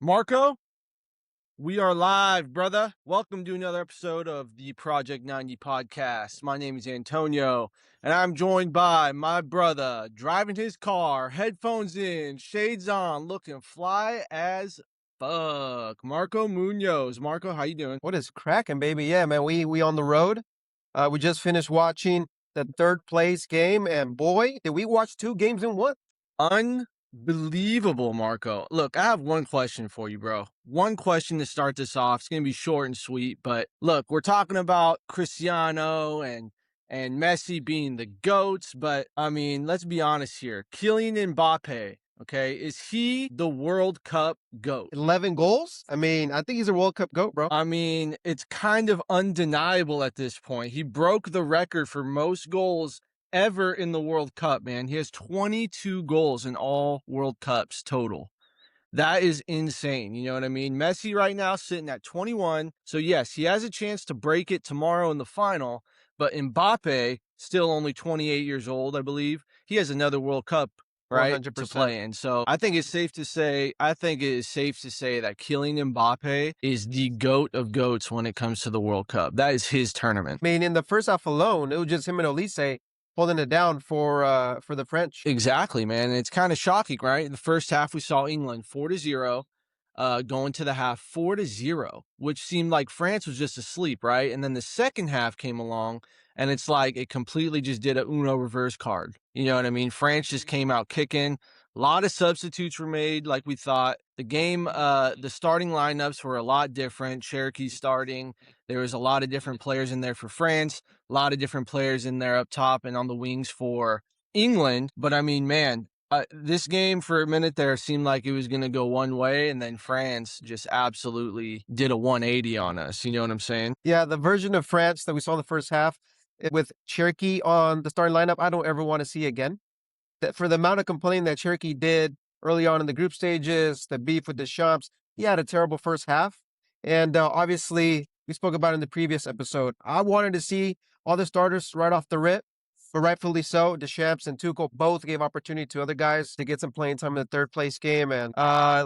Marco, we are live, brother. Welcome to another episode of the Project 90 podcast. My name is Antonio, and I'm joined by my brother, driving his car, headphones in, shades on, looking fly as fuck. Marco Munoz. Marco, how you doing? What is cracking, baby? Yeah, man, we on the road. We just finished watching the third place game, and boy, did we watch two games in one. Unbelievable, Marco. Look, I have one question for you, bro. One question to start this off. It's going to be short and sweet, but look, we're talking about Cristiano and Messi being the GOATs, but I mean, let's be honest here. Kylian Mbappe, okay, is he the World Cup GOAT? 11 goals? I mean, I think he's a World Cup GOAT, bro. I mean, it's kind of undeniable at this point. He broke the record for most goals ever in the World Cup, man. He has 22 goals in all World Cups total. That is insane. You know what I mean? Messi right now sitting at 21. So yes, he has a chance to break it tomorrow in the final, but Mbappe, still only 28 years old, I believe. He has another World Cup, right, 100%. to play in. So I think it is safe to say that Kylian Mbappe is the GOAT of GOATs when it comes to the World Cup. That is his tournament. I mean, in the first half alone, it was just him and Olise holding it down for the French. Exactly, man. And it's kind of shocking, right? In the first half, we saw England 4-0, going to the half 4-0, which seemed like France was just asleep, right? And then the second half came along, and it's like it completely just did a Uno reverse card. You know what I mean? France just came out kicking. A lot of substitutes were made, like we thought. The game, the starting lineups were a lot different. Cherokee starting. There was a lot of different players in there for France. A lot of different players in there up top and on the wings for England. But I mean, man, this game for a minute there seemed like it was going to go one way, and then France just absolutely did a 180 on us. You know what I'm saying? Yeah, the version of France that we saw in the first half with Cherokee on the starting lineup, I don't ever want to see again. For the amount of complaining that Cherokee did early on in the group stages, the beef with the Champs, he had a terrible first half. And obviously, we spoke about in the previous episode. I wanted to see all the starters right off the rip, but rightfully so. Deschamps and Tuchel both gave opportunity to other guys to get some playing time in the third place game, and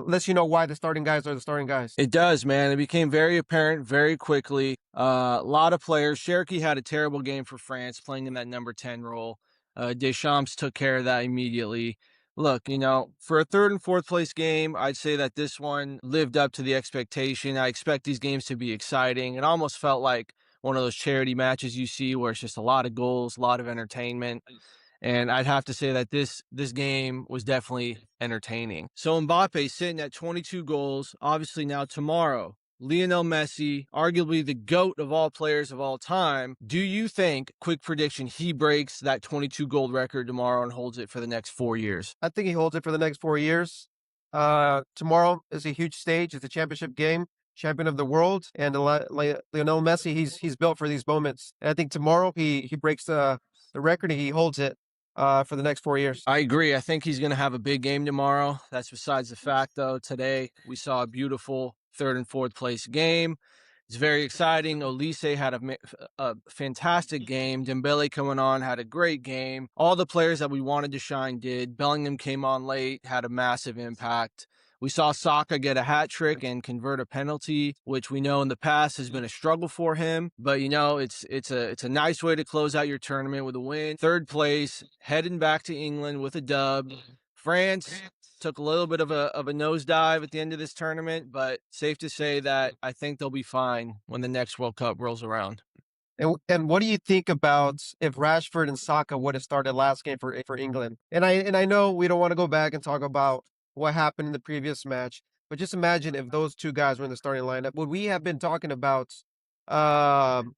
lets you know why the starting guys are the starting guys. It does, man. It became very apparent very quickly. A lot of players. Cherokee had a terrible game for France, playing in that number 10 role. Deschamps took care of that immediately. Look, you know, for a third and fourth place game, I'd say that this one lived up to the expectation. I expect these games to be exciting. It almost felt like one of those charity matches you see where it's just a lot of goals, a lot of entertainment. And I'd have to say that this game was definitely entertaining. So Mbappe sitting at 22 goals. Obviously now tomorrow, Lionel Messi, arguably the GOAT of all players of all time. Do you think, quick prediction, he breaks that 22 goal record tomorrow and holds it for the next 4 years? I think he holds it for the next 4 years. Tomorrow is a huge stage. It's a championship game, champion of the world, and Lionel Messi, he's built for these moments. And I think tomorrow he breaks the record and he holds it for the next 4 years. I agree. I think he's going to have a big game tomorrow. That's besides the fact, though, today we saw a beautiful third and fourth place game. It's very exciting. Olise had a fantastic game. Dembele coming on had a great game. All the players that we wanted to shine did. Bellingham came on late, had a massive impact. We saw Saka get a hat trick and convert a penalty, which we know in the past has been a struggle for him. But you know, it's a nice way to close out your tournament with a win. Third place, heading back to England with a dub. France took a little bit of a nosedive at the end of this tournament, but safe to say that I think they'll be fine when the next World Cup rolls around. And what do you think about if Rashford and Saka would have started last game for England? And I know we don't want to go back and talk about what happened in the previous match, but just imagine if those two guys were in the starting lineup. Would we have been talking about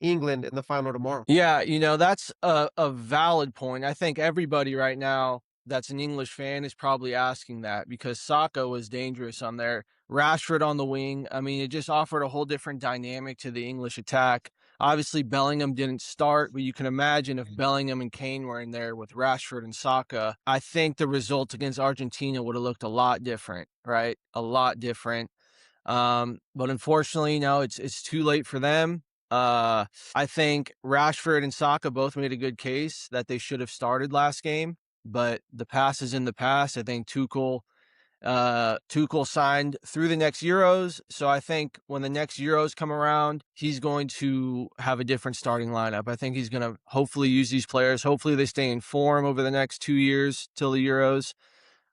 England in the final tomorrow? Yeah, you know, that's a valid point. I think everybody right now that's an English fan is probably asking that because Saka was dangerous on there. Rashford on the wing. I mean, it just offered a whole different dynamic to the English attack. Obviously, Bellingham didn't start, but you can imagine if Bellingham and Kane were in there with Rashford and Saka, I think the result against Argentina would have looked a lot different, right? A lot different. But unfortunately, no, it's too late for them. I think Rashford and Saka both made a good case that they should have started last game, but the past is in the past. I think Tuchel Tuchel signed through the next Euros, so I think when the next Euros come around, he's going to have a different starting lineup. I think he's going to hopefully use these players. Hopefully they stay in form over the next 2 years till the Euros.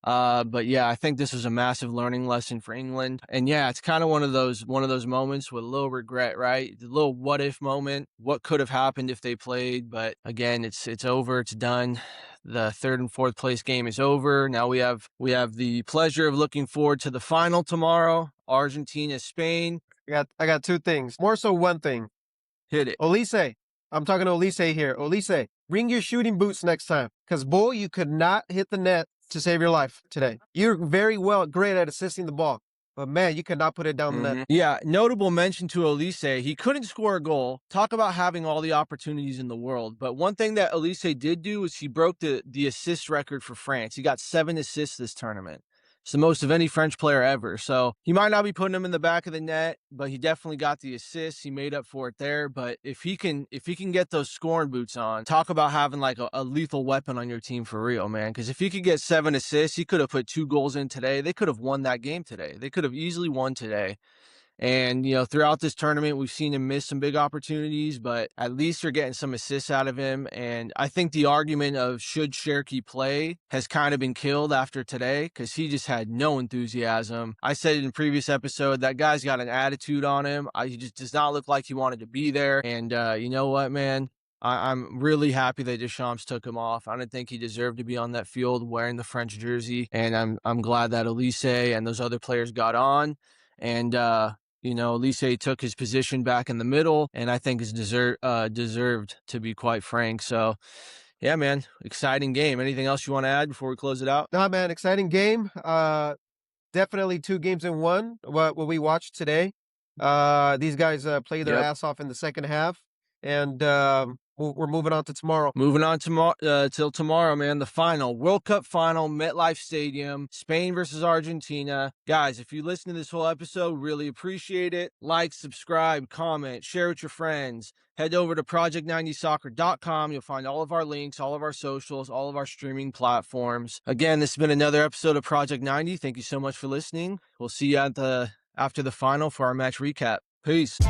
But yeah, I think this was a massive learning lesson for England. And yeah, it's kind of one of those moments with a little regret, right? The little what if moment. What could have happened if they played? But again, it's over, it's done. The third and fourth place game is over. Now we have the pleasure of looking forward to the final tomorrow. Argentina, Spain. I got two things. More so one thing. Hit it. Olise. I'm talking to Olise here. Olise, bring your shooting boots next time. Because, boy, you could not hit the net to save your life today. You're great at assisting the ball. But, man, you could not put it down the net. Yeah, notable mention to Olise. He couldn't score a goal. Talk about having all the opportunities in the world. But one thing that Olise did do is he broke the assist record for France. He got 7 assists this tournament. It's the most of any French player ever. So he might not be putting him in the back of the net, but he definitely got the assists. He made up for it there. But if he can get those scoring boots on, talk about having like a lethal weapon on your team for real, man. Because if he could get 7 assists, he could have put 2 goals in today. They could have won that game today. They could have easily won today. And, throughout this tournament, we've seen him miss some big opportunities, but at least you're getting some assists out of him. And I think the argument of should Cherky play has kind of been killed after today because he just had no enthusiasm. I said in a previous episode, that guy's got an attitude on him. He just does not look like he wanted to be there. And you know what, man? I'm really happy that Deschamps took him off. I didn't think he deserved to be on that field wearing the French jersey. And I'm glad that Olise and those other players got on. And, Olise took his position back in the middle, and I think is deserved, to be quite frank. So, yeah, man, exciting game. Anything else you want to add before we close it out? Nah, man, exciting game. Definitely 2 games in one, what we watched today. These guys played their ass off in the second half, and we're moving on to tomorrow. Moving on till tomorrow, man. The final, World Cup final, MetLife Stadium, Spain versus Argentina. Guys, if you listen to this whole episode, really appreciate it. Like, subscribe, comment, share with your friends. Head over to project90soccer.com. You'll find all of our links, all of our socials, all of our streaming platforms. Again, this has been another episode of Project 90. Thank you so much for listening. We'll see you after the final for our match recap. Peace.